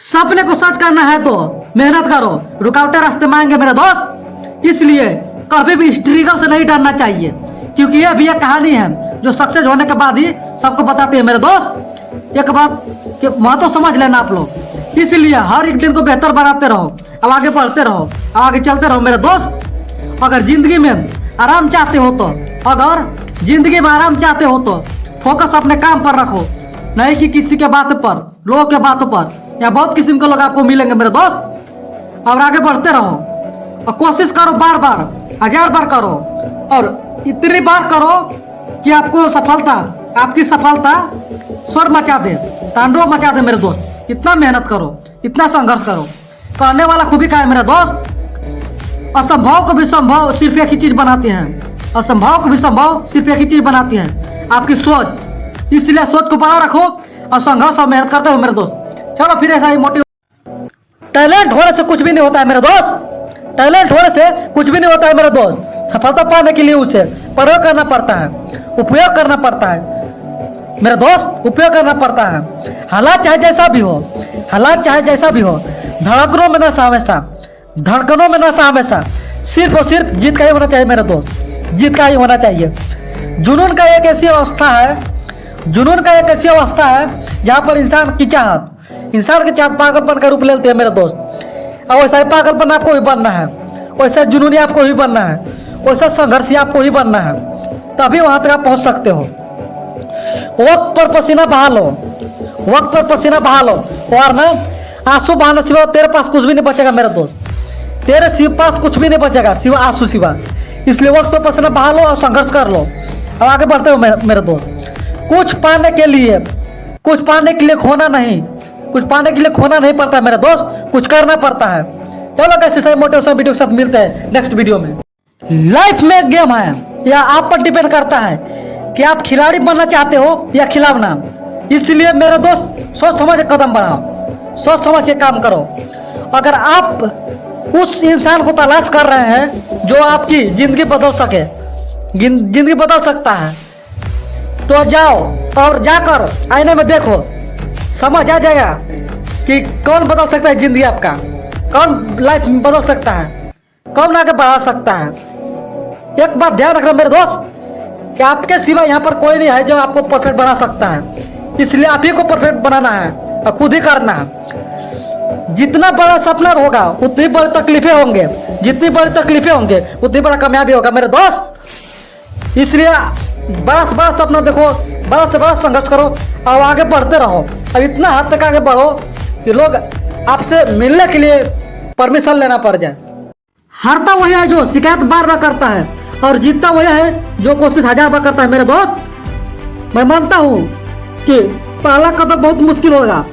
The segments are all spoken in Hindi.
सपने को सच करना है तो मेहनत करो, रुकावटें रास्ते में आएंगे मेरे दोस्त। इसलिए कभी भी स्ट्रगल से नहीं डरना चाहिए, क्योंकि ये भी एक कहानी है जो सक्सेस होने के बाद ही सबको बताती है मेरे दोस्त। एक बात कि महत्व समझ लेना आप लोग। इसलिए हर एक दिन को बेहतर बनाते रहो, अब आगे बढ़ते रहो, अब आगे चलते रहो मेरे दोस्त। अगर जिंदगी में आराम चाहते हो तो फोकस अपने काम पर रखो, नहीं कि किसी के बात पर, लोगों के बातों पर। या बहुत किस्म के लोग आपको मिलेंगे मेरे दोस्त। और आगे बढ़ते रहो और कोशिश करो, बार बार 1000 बार करो, और इतनी बार करो कि आपकी सफलता स्वर मचा दे, तांडव मचा दे मेरे दोस्त। इतना मेहनत करो, इतना संघर्ष करो। करने वाला खूबी का है मेरे दोस्त। असंभव को भी संभव सिर्फ एक ही चीज बनाती है, असंभव को भी संभव सिर्फ एक ही चीज बनाती है, आपकी सोच। इसलिए सोच को बड़ा रखो और संघर्ष और मेहनत करते हो मेरे दोस्त। चलो फिर ऐसा ही मोटिव। टैलेंट होने से कुछ भी नहीं होता है मेरे दोस्त, टैलेंट होने से कुछ भी नहीं होता है मेरे दोस्त। सफलता पाने के लिए उसे प्रयोग करना पड़ता है, उपयोग करना पड़ता है मेरे दोस्त, उपयोग करना पड़ता है। हालात चाहे जैसा भी हो, धड़कनों में नशा हमेशा सिर्फ और सिर्फ जीत का ही होना चाहिए मेरे दोस्त, जीत का ही होना चाहिए। जुनून का एक ऐसी अवस्था है जहाँ पर इंसान की चाहत पागलपन का रूप लेते हैं मेरे दोस्त। और वैसा ही पागलपन आपको भी बनना है, वैसा जुनूनी आपको ही बनना है, वैसा संघर्षी आपको ही बनना है, तभी वहां तक आप पहुंच सकते हो। वक्त पर पसीना बहा लो, वरना आंसू बहाने सिवा तेरे पास कुछ भी नहीं बचेगा मेरे दोस्त, तेरे पास कुछ भी नहीं बचेगा सिवा आंसू सिवा। इसलिए वक्त पर पसीना बहा लो और संघर्ष कर लो, अब आगे बढ़ते हो मेरे दोस्त। कुछ पाने के लिए खोना नहीं पड़ता मेरे दोस्त, कुछ करना पड़ता है। चलो कैसे सही मोटिवेशन वीडियो के साथ मिलते हैं नेक्स्ट वीडियो में। लाइफ में एक गेम है, या आप पर डिपेंड करता है कि आप खिलाड़ी बनना चाहते हो या खिलावना। इसलिए मेरे दोस्त सोच समझ के कदम बढ़ाओ, सोच समझ के काम करो। अगर आप उस इंसान को तलाश कर रहे हैं जो आपकी जिंदगी बदल सकता है, तो जाओ और जाकर आईने में देखो, समझ आ जाएगा कि कौन बदल सकता है जिंदगी आपका, कौन लाइफ में बदल सकता है, कौन आगे बढ़ा सकता है। एक बात ध्यान रखना मेरे दोस्त कि आपके सिवा यहाँ पर कोई नहीं है जो आपको परफेक्ट बना सकता है। इसलिए आप ही को परफेक्ट बनाना है और खुद ही करना है। जितना बड़ा सपना होगा उतनी बड़ी तकलीफें होंगे, जितनी बड़ी तकलीफें होंगे उतनी बड़ा कामयाबी होगा मेरे दोस्त। इसलिए बड़ा से बड़ा सपना देखो, बड़ा से बड़ा संघर्ष करो और आगे बढ़ते रहो। अब इतना हद तक आगे बढ़ो कि लोग आपसे मिलने के लिए परमिशन लेना पड़ जाए। हारता वही है जो शिकायत बार बार करता है, और जीतता वही है जो कोशिश 1000 बार करता है मेरे दोस्त। मैं मानता हूँ कि पहला कदम बहुत मुश्किल होगा,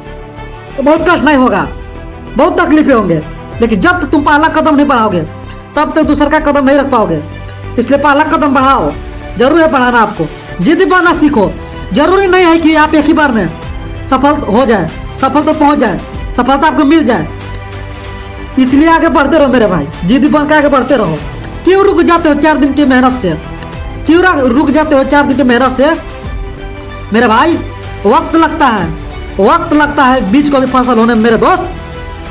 बहुत कठिनाई होगा, बहुत तकलीफें होंगे, लेकिन जब तक तुम पहला कदम नहीं बढ़ाओगे तब तक दूसरा का कदम नहीं रख पाओगे। इसलिए पहला कदम बढ़ाओ, जरूर है बढ़ाना। आपको जिद्दी बनना सीखो। जरूरी नहीं है कि आप एक ही बार में सफल हो जाए, सफल तो पहुंच जाए, सफलता आपको मिल जाए। इसलिए आगे बढ़ते रहो मेरे भाई, जिद्दी बन के आगे बढ़ते रहो। क्यों रुक जाते हो 4 दिन की मेहनत से, मेरे भाई? वक्त लगता है बीज को भी फसल होने में मेरे दोस्त।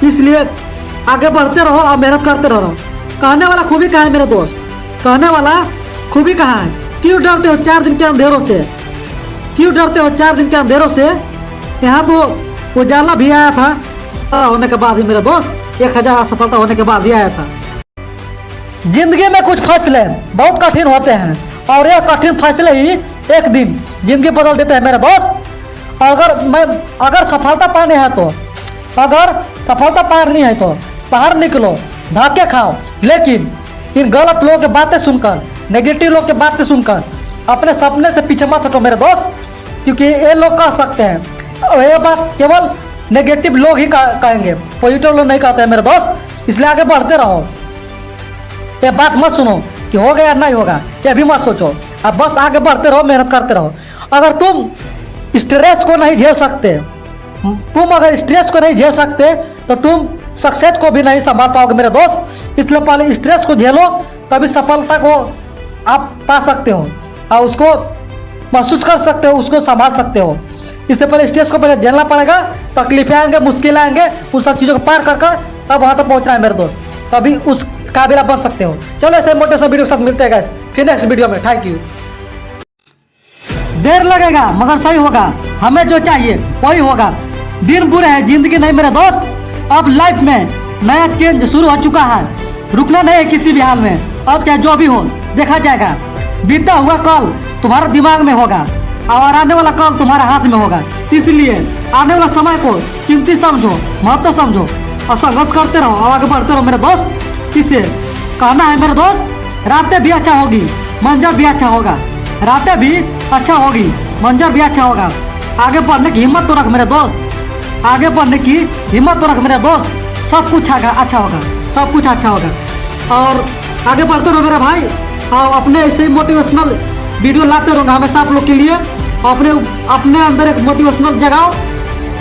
इसलिए आगे बढ़ते रहो और मेहनत करते रहो। कहने वाला खूबी कहा है मेरे दोस्त, क्यों डरते हो 4 दिन के अंधेरों से? यहाँ तो उजाला भी आया था होने के बाद ही मेरे दोस्त, 1000 सफलता होने के बाद ही आया था। जिंदगी में कुछ फैसले बहुत कठिन होते हैं, और यह कठिन फैसले ही एक दिन जिंदगी बदल देते हैं मेरे दोस्त। अगर सफलता पानी है तो बाहर निकलो, धक्के खाओ, लेकिन इन गलत लोगों की बातें सुनकर, नेगेटिव लोग की बातें सुनकर अपने सपने से पीछे मत हटो मेरे दोस्त, क्योंकि ये लोग कह सकते हैं और ये बात केवल नेगेटिव लोग ही कहेंगे, पॉजिटिव लोग नहीं कहते हैं मेरे दोस्त। इसलिए आगे बढ़ते रहो। ये बात मत सुनो कि हो गया नहीं होगा, ये भी मत सोचो। अब बस आगे बढ़ते रहो, मेहनत करते रहो। अगर तुम स्ट्रेस को नहीं झेल सकते तो तुम सक्सेस को भी नहीं संभाल पाओगे मेरे दोस्त। इसलिए पहले स्ट्रेस को झेलो, तभी सफलता को आप पा सकते हो और उसको महसूस कर सकते हो, उसको संभाल सकते हो। इससे पहले स्ट्रेस को पहले झेलना पड़ेगा, तकलीफें आएंगे, मुश्किल आएंगे, उन सब चीज़ों को पार कर कर तब वहाँ तक पहुँचना है मेरे दोस्त, तभी उस काबिल आप बन सकते हो। चलो ऐसे मोटिवेशनल वीडियो के साथ मिलते हैं गाइस फिर नेक्स्ट वीडियो में। Thank you. देर लगेगा मगर सही होगा, हमें जो चाहिए वही होगा। दिन बुरे हैं, जिंदगी नहीं मेरे दोस्त, अब लाइफ में नया चेंज शुरू हो चुका है, रुकना नहीं है किसी भी हाल में। अब चाहे जो भी हो देखा जाएगा। बीता हुआ कल तुम्हारे दिमाग में होगा और आने वाला कल तुम्हारे हाथ में होगा, इसलिए आने वाला समय को कीमती समझो, महत्व समझो और संघर्ष करते रहो और आगे बढ़ते रहो मेरे दोस्त। इसे कहना है मेरे दोस्त, रातें भी अच्छा होगी, मंजर भी अच्छा होगा, रातें भी अच्छा होगी, मंजर भी अच्छा होगा। आगे बढ़ने की हिम्मत तो रख मेरे दोस्त, आगे बढ़ने की हिम्मत तो रख मेरे दोस्त, सब कुछ अच्छा होगा, सब कुछ अच्छा होगा। और आगे बढ़ते रहो मेरा भाई, और अपने ऐसे ही मोटिवेशनल वीडियो लाते रहूँगा हमेशा आप लोग के लिए। अपने अंदर एक मोटिवेशनल जगाओ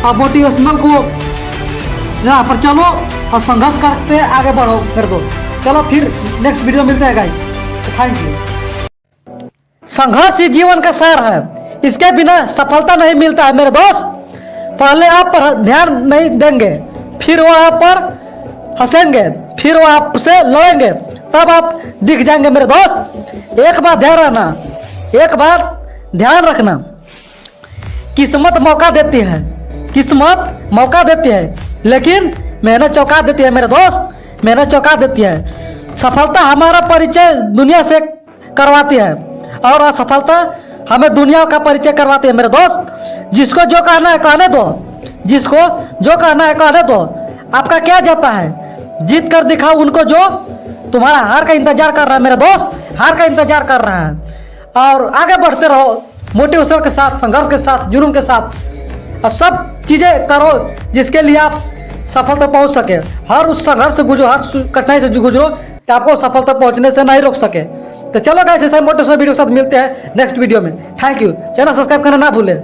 और मोटिवेशनल को जहाँ पर चलो और संघर्ष करते आगे बढ़ो मेरे दोस्त। चलो फिर नेक्स्ट वीडियो मिलते हैं गाइस, थैंक यू। संघर्ष ही जीवन का सार है, इसके बिना सफलता नहीं मिलता है मेरे दोस्त। पहले आप पर ध्यान नहीं देंगे, फिर वो आप पर हंसेंगे, फिर वो आपसे लड़ेंगे, तब आप दिख जाएंगे मेरे दोस्त। एक बात ध्यान रखना, एक बात ध्यान रखना, किस्मत मौका देती है, किस्मत मौका देती है, लेकिन मेहनत चौंका देती है मेरे दोस्त, मेहनत चौंका देती है। सफलता हमारा परिचय दुनिया से करवाती है और असफलता हमें दुनिया का परिचय करवाती है मेरे दोस्त। जिसको जो कहना है कहने दो, जिसको जो कहना है कहने दो, आपका क्या जाता है। जीत कर दिखाओ उनको जो तुम्हारा हार का इंतजार कर रहा है मेरे दोस्त, हार का इंतजार कर रहा है। और आगे बढ़ते रहो मोटिवेशन के साथ, संघर्ष के साथ, जुनून के साथ, और सब चीज़ें करो जिसके लिए आप सफलता पहुंच सके। हर उस संघर्ष से गुजरो, हर कठिनाई से गुजरो कि आपको सफलता पहुंचने से नहीं रोक सके। तो चलो गाइस ऐसे मोटिवेशनल वीडियो के साथ मिलते हैं नेक्स्ट वीडियो में। Thank you. चैनल सब्सक्राइब करना ना भूलें।